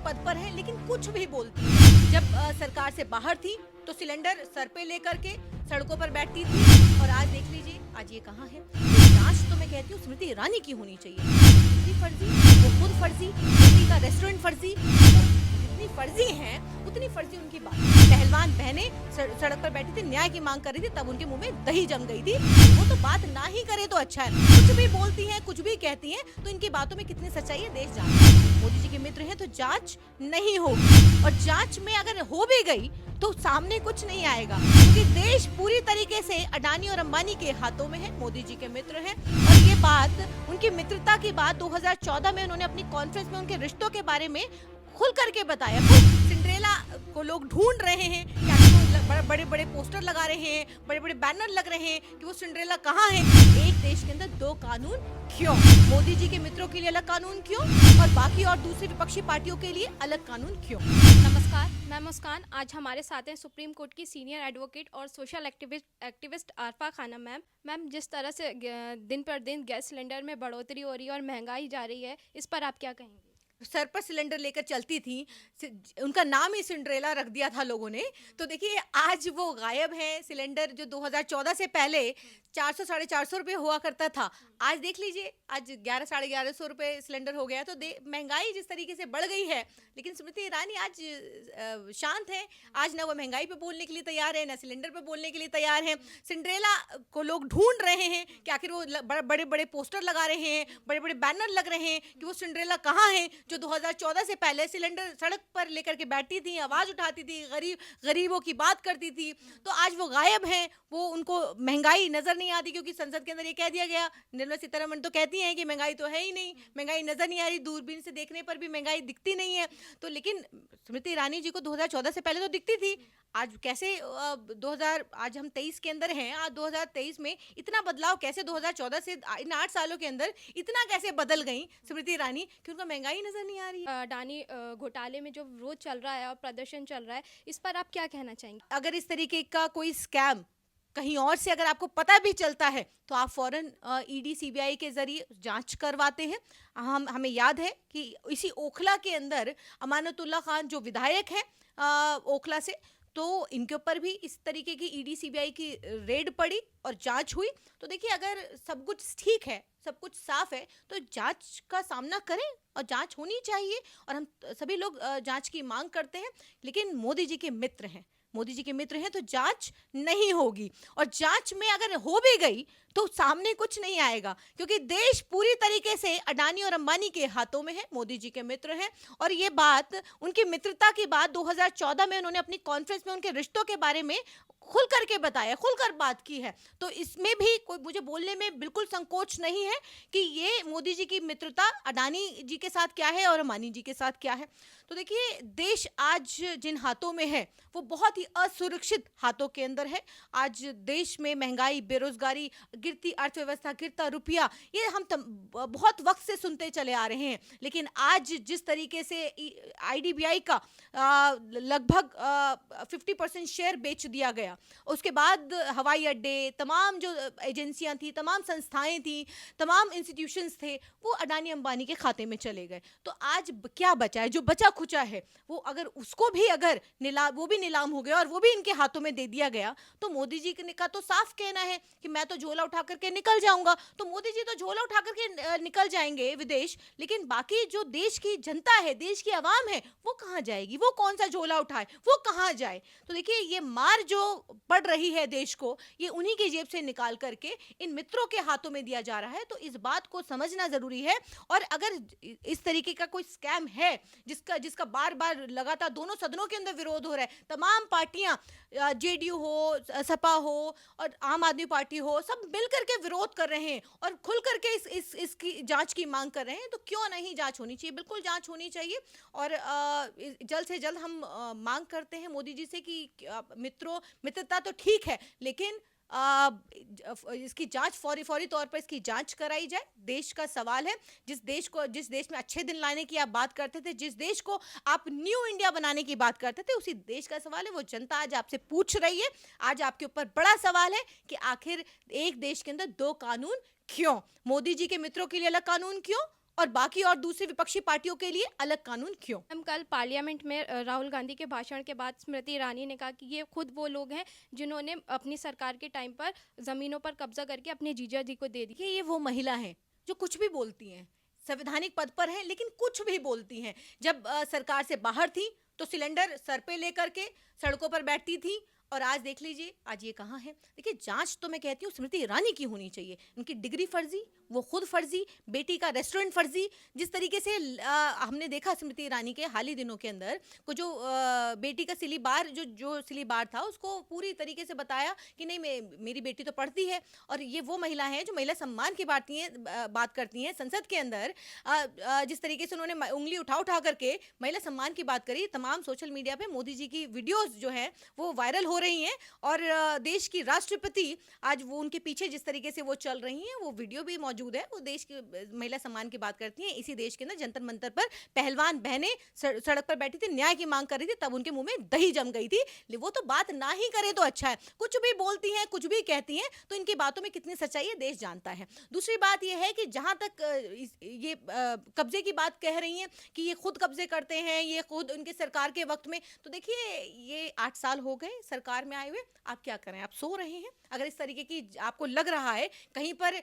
पद पर हैं लेकिन कुछ भी बोलती हैं। जब सरकार से बाहर थी तो सिलेंडर सर पे लेकर के सड़कों पर बैठती थी और आज देख लीजिए आज ये कहाँ है। जांच तो मैं कहती हूँ स्मृति ईरानी की होनी चाहिए। इतनी फर्जी, वो खुद फर्जी, दिल्ली का रेस्टोरेंट फर्जी, जितनी फर्जी हैं उतनी फर्जी उनकी बात। पहलवान बहनें सड़क पर बैठी थी, न्याय की मांग कर रही थी, तब उनके मुंह में दही जम गई थी। वो तो बात ना ही करे तो अच्छा है। कुछ भी बोलती हैं, कुछ भी कहती हैं, तो इनकी बातों में कितनी सच्चाई है देश जानता है। मोदी जी के मित्र हैं तो जांच नहीं होगी, और जांच में अगर हो भी गई तो सामने कुछ नहीं आएगा, क्योंकि देश पूरी तरीके से अडानी और अंबानी के हाथों में है। मोदी जी के मित्र हैं और ये बात, उनकी मित्रता की बात 2014 में उन्होंने अपनी कॉन्फ्रेंस में उनके रिश्तों के बारे में खुल करके बताया। सिंड्रेला को लोग ढूंढ रहे हैं, क्या बड़े बड़े पोस्टर लगा रहे हैं, बड़े बड़े बैनर लग रहे हैं कि वो सिंड्रेला कहाँ है। एक देश के अंदर दो कानून क्यों? मोदी जी के मित्रों के लिए अलग कानून क्यों और बाकी और दूसरी विपक्षी पार्टियों के लिए अलग कानून क्यों? नमस्कार, मैं मुस्कान। आज हमारे साथ हैं सुप्रीम कोर्ट की सीनियर एडवोकेट और social activist Arfa Khanam ma'am. Ma'am, जिस तरह से दिन पर दिन गैस सिलेंडर में बढ़ोतरी हो रही है और महंगाई जा रही है, इस पर आप क्या कहेंगे? सर पर सिलेंडर लेकर चलती थी, उनका नाम ही सिंड्रेला रख दिया था लोगों ने। तो देखिए आज वो गायब है। सिलेंडर जो 2014 से पहले 400 साढ़े 400 रुपये हुआ करता था, आज देख लीजिए आज 11 साढ़े 1100 रुपये सिलेंडर हो गया। तो महंगाई जिस तरीके से बढ़ गई है, लेकिन स्मृति ईरानी आज शांत है। आज ना वो महंगाई पे बोलने के लिए तैयार है, ना सिलेंडर पे बोलने के लिए तैयार है। सिंड्रेला को लोग ढूंढ रहे हैं कि आखिर वो बड़े बड़े पोस्टर लगा रहे हैं, बड़े बड़े बैनर लग रहे हैं कि वो सिंड्रेला कहाँ है, जो 2014 से पहले सिलेंडर सड़क पर लेकर के बैठती थी, आवाज उठाती थी, गरीबों की बात करती थी। तो आज वो गायब हैं। वो उनको महंगाई नजर नहीं आती, क्योंकि संसद के अंदर ये कह दिया गया, निर्मला सीतारमण तो कहती हैं कि महंगाई तो है ही नहीं, महंगाई नजर नहीं आ रही, दूरबीन से देखने पर भी महंगाई दिखती नहीं है। तो लेकिन स्मृति ईरानी जी को 2014 से पहले तो दिखती थी। आज कैसे 2000 आज हम 23 के अंदर हैं, आज 2023 में इतना बदलाव कैसे 2014 से इन 8 सालों के अंदर इतना कैसे बदल गई स्मृति ईरानी कि उनका महंगाई नजर नहीं आ रही है। अडानी घोटाले में जो विरोध चल रहा है और प्रदर्शन चल रहा है, इस पर आप क्या कहना चाहेंगे? अगर इस तरीके का कोई स्कैम कहीं और से अगर आपको पता भी चलता है तो आप फौरन ईडी सीबीआई के जरिए जांच करवाते हैं। हमें याद है कि इसी ओखला के अंदर अमानतुल्लाह खान जो विधायक है ओखला से, तो इनके ऊपर भी इस तरीके की ईडी सीबीआई की रेड पड़ी और जांच हुई। तो देखिए अगर सब कुछ ठीक है, सब कुछ साफ है, तो जांच का सामना करें और जांच होनी चाहिए। और हम सभी लोग जांच की मांग करते हैं, लेकिन मोदी जी के मित्र हैं, मोदी जी के मित्र हैं तो जांच नहीं होगी। और जांच में अगर हो भी गई तो सामने कुछ नहीं आएगा, क्योंकि देश पूरी तरीके से अडानी और अंबानी के हाथों में है। मोदी जी के मित्र हैं और ये बात, उनकी मित्रता की बात 2014 में उन्होंने अपनी कॉन्फ्रेंस में उनके रिश्तों के बारे में खुल करके बताया, खुलकर बात की है। तो इसमें भी कोई मुझे बोलने में बिल्कुल संकोच नहीं है कि ये मोदी जी की मित्रता अडानी जी के साथ क्या है और अंबानी जी के साथ क्या है। तो देखिए देश आज जिन हाथों में है वो बहुत ही असुरक्षित हाथों के अंदर है। आज देश में महंगाई, बेरोजगारी, गिरती अर्थव्यवस्था, गिरता रुपया, ये हम बहुत वक्त से सुनते चले आ रहे हैं। लेकिन आज जिस तरीके से आईडीबीआई का लगभग 50% शेयर बेच दिया गया, उसके बाद हवाई अड्डे, तमाम जो एजेंसियां थी, तमाम संस्थाएं थी, तमाम इंस्टीट्यूशंस थे, वो अडानी अंबानी के खाते में चले गए। तो आज क्या बचा है? जो बचा खुचा है वो अगर उसको भी अगर वो भी नीलाम हो गया और वो भी इनके हाथों में दे दिया गया, तो मोदी जी का तो साफ कहना है कि मैं तो झोला उठा करके निकल जाऊंगा। तो मोदी जी तो झोला उठा करके निकल जाएंगे विदेश, लेकिन बाकी जो देश की जनता है, देश की आवाम है, वो कहाँ जाएगी? वो कौन सा झोला उठाए? वो कहाँ जाए? तो देखिए ये मार जो पड़ रही है देश को, ये उन्हीं की जेब से निकाल करके इन मित्रों के हाथों में दिया जा रहा है। तो इस बात को समझना जरूरी है। और अगर इस तरीके का कोई स्कैम है जिसका बार बार लगातार दोनों सदनों के अंदर विरोध हो रहा है, तमाम पार्टियां, जेडीयू हो, सपा हो और आम आदमी पार्टी हो, सब मिलकर के विरोध कर रहे हैं और खुल करके इसकी जांच की मांग कर रहे हैं, तो क्यों नहीं जांच होनी चाहिए? बिल्कुल जांच होनी चाहिए। और जल्द से जल्द हम मांग करते हैं मोदी जी से कि मित्रता तो ठीक है, लेकिन इसकी जांच फौरी तौर पर इसकी जांच कराई जाए। देश का सवाल है। जिस देश में अच्छे दिन लाने की आप बात करते थे, जिस देश को आप न्यू इंडिया बनाने की बात करते थे, उसी देश का सवाल है। वो जनता आज आपसे पूछ रही है। आज आपके ऊपर बड़ा सवाल है कि आखिर एक देश के अंदर दो कानून क्यों? मोदी जी के मित्रों के लिए अलग कानून क्यों और बाकी और दूसरी विपक्षी पार्टियों के लिए अलग कानून क्यों? मैम कल पार्लियामेंट में राहुल गांधी के भाषण के बाद स्मृति ईरानी ने कहा कि ये खुद वो लोग हैं जिन्होंने अपनी सरकार के टाइम पर ज़मीनों पर कब्जा करके अपने जीजा जी को दे दी। ये वो महिला हैं जो कुछ भी बोलती हैं, संवैधानिक पद पर हैं लेकिन कुछ भी बोलती हैं। जब सरकार से बाहर थी तो सिलेंडर सर पे लेकर के सड़कों पर बैठती थी, और आज देख लीजिए आज ये कहाँ है। देखिए जांच तो मैं कहती हूँ स्मृति ईरानी की होनी चाहिए। उनकी डिग्री फर्जी, वो खुद फर्जी, बेटी का रेस्टोरेंट फर्जी। जिस तरीके से हमने देखा स्मृति ईरानी के हाल ही दिनों के अंदर को जो बेटी का सिलीबार जो सिलीबार था उसको पूरी तरीके से बताया कि नहीं मेरी बेटी तो पढ़ती है। और ये वो महिला है जो महिला सम्मान की बात करती हैं संसद के अंदर। जिस तरीके से उन्होंने उंगली उठा उठा करके महिला सम्मान की बात करी, तमाम सोशल मीडिया पे मोदी जी की वीडियोस जो है वो वायरल हो रही हैं। और देश की राष्ट्रपति आज वो उनके पीछे जिस तरीके से वो चल रही हैं, वो वीडियो भी मौजूद है। वो देश की महिला सम्मान की बात करती हैं। इसी देश के अंदर जंतर मंतर पर पहलवान बहनें सड़क पर बैठी थी, न्याय की मांग कर रही थी, तब उनके मुंह में दही जम गई थी। वो तो बात ना ही करे तो अच्छा है। कुछ भी बोलती हैं, कुछ भी कहती हैं, तो इनकी बातों में कितनी सच्चाई है देश जानता है। दूसरी बात यह है कि जहां तक ये कब्जे की बात कह रही हैं कि ये खुद कब्जे करते हैं, ये खुद उनके सरकार के वक्त में, तो देखिए ये 8 साल हो गए सरकार में आए हुए। आप क्या करें, आप सो रहे हैं। अगर इस तरीके की आपको लग रहा है कहीं पर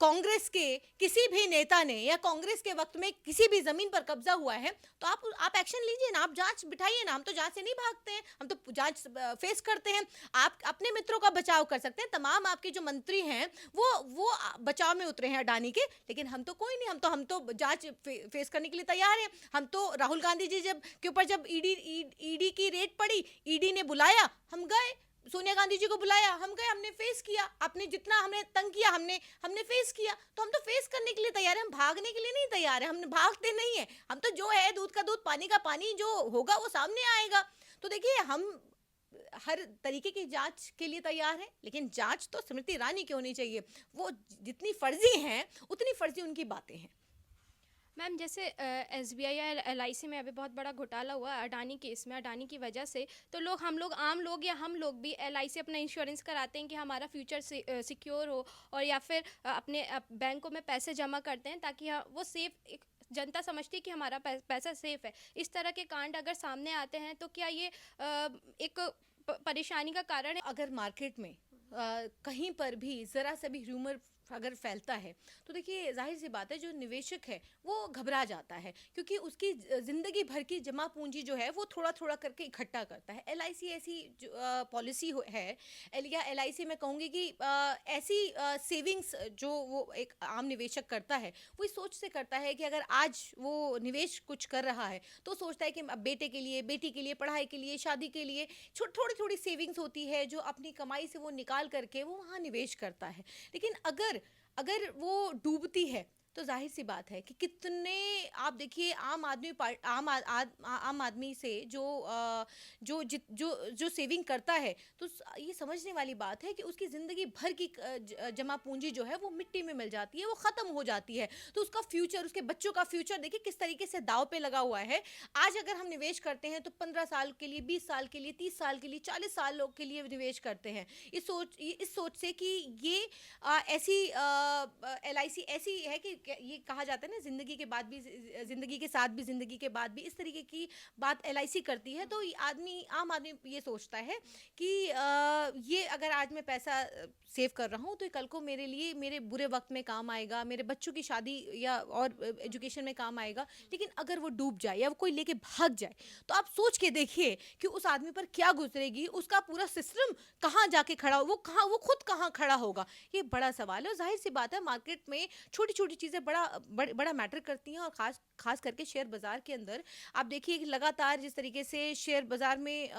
कांग्रेस के किसी भी नेता ने या कांग्रेस के वक्त में किसी भी जमीन पर कब्जा हुआ है, तो आप एक्शन लीजिए ना, आप जांच बिठाइए ना। हम तो जांच से नहीं भागते हैं, हम तो जांच फेस करते हैं। आप अपने मित्रों का बचाव कर सकते हैं। तमाम आपके जो मंत्री हैं वो बचाव में उतरे हैं अडानी के, लेकिन हम तो कोई नहीं। हम तो जांच फेस करने के लिए तैयार हैं। हम तो राहुल गांधी जी के ऊपर जब ईडी की रेड पड़ी, ईडी ने बुलाया, हम गए। सोनिया गांधी जी को बुलाया, हम गए, हमने फेस किया। आपने जितना हमें तंग किया हमने फेस किया। तो हम तो फेस करने के लिए तैयार हैं, हम भागने के लिए नहीं तैयार हैं। हम भागते नहीं है, हम तो जो है दूध का दूध पानी का पानी जो होगा वो सामने आएगा। तो देखिए हम हर तरीके की जांच के लिए तैयार हैं, लेकिन जांच तो स्मृति ईरानी की होनी चाहिए। वो जितनी फर्जी हैं उतनी फर्जी उनकी बातें हैं। मैम जैसे एसबीआई या एलआईसी में अभी बहुत बड़ा घोटाला हुआ अडानी केस में, अडानी की वजह से तो आम लोग या हम लोग भी एलआईसी अपना इंश्योरेंस कराते हैं कि हमारा फ्यूचर सिक्योर हो, और या फिर अपने बैंकों में पैसे जमा करते हैं ताकि वो सेफ, जनता समझती है कि हमारा पैसा सेफ है। इस तरह के कांड अगर सामने आते हैं तो क्या ये एक परेशानी का कारण है? अगर मार्केट में कहीं पर भी जरा सा भी र्यूमर अगर फैलता है तो देखिए जाहिर सी बात है जो निवेशक है वो घबरा जाता है, क्योंकि उसकी जिंदगी भर की जमा पूंजी जो है वो थोड़ा थोड़ा करके इकट्ठा करता है। एलआईसी ऐसी पॉलिसी है, या एलआईसी मैं कहूँगी कि ऐसी सेविंग्स जो वो एक आम निवेशक करता है वो इस सोच से करता है कि अगर आज वो निवेश कुछ कर रहा है तो सोचता है कि अब बेटे के लिए, बेटी के लिए, पढ़ाई के लिए, शादी के लिए थोड़ी थोड़ी सेविंग्स होती है जो अपनी कमाई से वो निकाल करके वो वहाँ निवेश करता है। लेकिन अगर वो डूबती है तो जाहिर सी बात है कि कितने, आप देखिए आम आदमी से जो सेविंग करता है, तो ये समझने वाली बात है कि उसकी ज़िंदगी भर की जमा पूंजी जो है वो मिट्टी में मिल जाती है, वो ख़त्म हो जाती है। तो उसका फ्यूचर, उसके बच्चों का फ्यूचर देखिए किस तरीके से दाव पे लगा हुआ है। आज अगर हम निवेश करते हैं तो 15 साल के लिए, 20 साल के लिए, 30 साल के लिए, 40 सालों के लिए निवेश करते हैं इस सोच से कि ये ऐसी एलआईसी ऐसी है कि ये कहा जाता है ना, जिंदगी के बाद भी, जिंदगी के साथ भी, जिंदगी के बाद भी, इस तरीके की बात एलआईसी करती है। तो आम आदमी ये सोचता है कि ये अगर आज मैं पैसा सेव कर रहा हूँ तो कल को मेरे लिए, मेरे बुरे वक्त में काम आएगा, मेरे बच्चों की शादी या और एजुकेशन में काम आएगा। लेकिन अगर वो डूब जाए या वो कोई लेके भाग जाए तो आप सोच के देखिए कि उस आदमी पर क्या गुजरेगी, उसका पूरा सिस्टम कहाँ जाके खड़ा हो, वो खुद कहाँ खड़ा होगा, ये बड़ा सवाल है। जाहिर सी बात है मार्केट में छोटी छोटी चीज़ें बड़ा मैटर करती हैं, और खास करके शेयर बाजार के अंदर आप देखिए कि लगातार जिस तरीके से शेयर बाजार में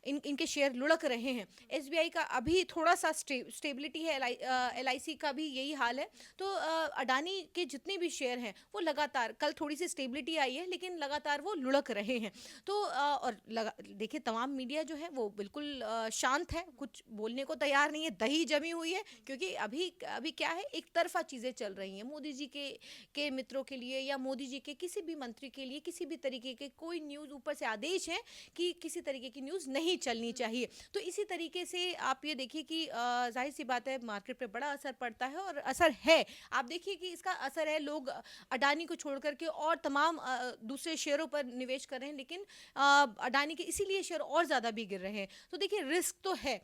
इनके शेयर लुढ़क रहे हैं। एसबीआई का अभी थोड़ा सा स्टेबिलिटी है, एलआईसी का भी यही हाल है। तो अडानी के जितने भी शेयर हैं वो लगातार, कल थोड़ी सी स्टेबिलिटी आई है लेकिन लगातार वो लुढ़क रहे हैं। तो और देखिए तमाम मीडिया जो है वो बिल्कुल शांत है, कुछ बोलने को तैयार नहीं है, दही जमी हुई है, क्योंकि अभी क्या है, एक तरफा चीज़ें चल रही हैं। मोदी जी के मित्रों के लिए या मोदी जी के किसी भी मंत्री के लिए किसी भी तरीके के कोई न्यूज़ ऊपर से आदेश है कि किसी तरीके की न्यूज़ नहीं चलनी चाहिए। तो इसी तरीके से आप ये देखिए कि जाहिर सी बात है मार्केट पे बड़ा असर पड़ता है और असर है। आप देखिए कि इसका असर है, लोग अडानी को छोड़ कर के और तमाम दूसरे शेयरों पर निवेश कर रहे हैं, लेकिन अडानी के इसीलिए शेयर और ज़्यादा भी गिर रहे हैं। तो देखिए रिस्क तो है।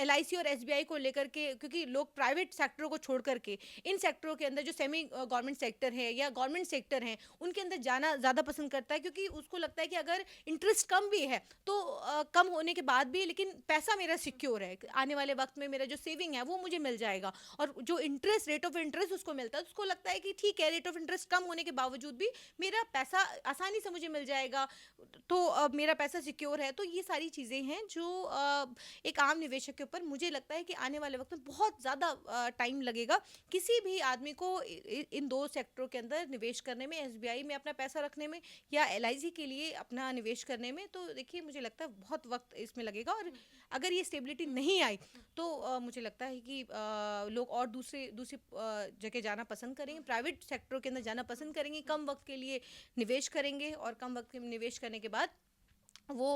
LIC और SBI को लेकर के, क्योंकि लोग प्राइवेट सेक्टरों को छोड़ करके इन सेक्टरों के अंदर जो सेमी गवर्नमेंट सेक्टर है या गवर्नमेंट सेक्टर है उनके अंदर जाना ज़्यादा पसंद करता है, क्योंकि उसको लगता है कि अगर इंटरेस्ट कम भी है तो कम होने के बाद भी लेकिन पैसा मेरा सिक्योर है, आने वाले वक्त में मेरा जो सेविंग है वो मुझे मिल जाएगा। और जो इंटरेस्ट, रेट ऑफ इंटरेस्ट उसको मिलता है तो उसको लगता है कि ठीक है, रेट ऑफ इंटरेस्ट कम होने के बावजूद भी मेरा पैसा आसानी से मुझे मिल जाएगा, तो मेरा पैसा सिक्योर है। तो ये सारी चीज़ें हैं जो एक आम निवेशक के ऊपर मुझे लगता है कि आने वाले वक्त में बहुत ज़्यादा टाइम लगेगा किसी भी आदमी को इन दो सेक्टरों के अंदर निवेश करने में, SBI में अपना पैसा रखने में या LIC के लिए अपना निवेश करने में। तो देखिए मुझे लगता है बहुत वक्त इसमें लगेगा, और अगर ये स्टेबिलिटी नहीं आई तो मुझे लगता है कि लोग और दूसरी जगह जाना पसंद करेंगे, प्राइवेट सेक्टर के अंदर जाना पसंद करेंगे, कम वक्त के लिए निवेश करेंगे और कम वक्त के निवेश करने के बाद वो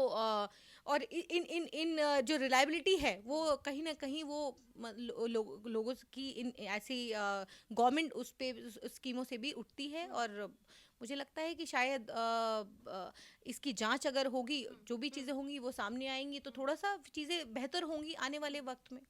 और इन इन इन जो रिलायबिलिटी है वो कहीं ना कहीं वो लोगों की इन ऐसी गवर्नमेंट उस पे स्कीमों से भी उठती है। और मुझे लगता है कि शायद इसकी जांच अगर होगी, जो भी चीज़ें होंगी वो सामने आएंगी तो थोड़ा सा चीज़ें बेहतर होंगी आने वाले वक्त में।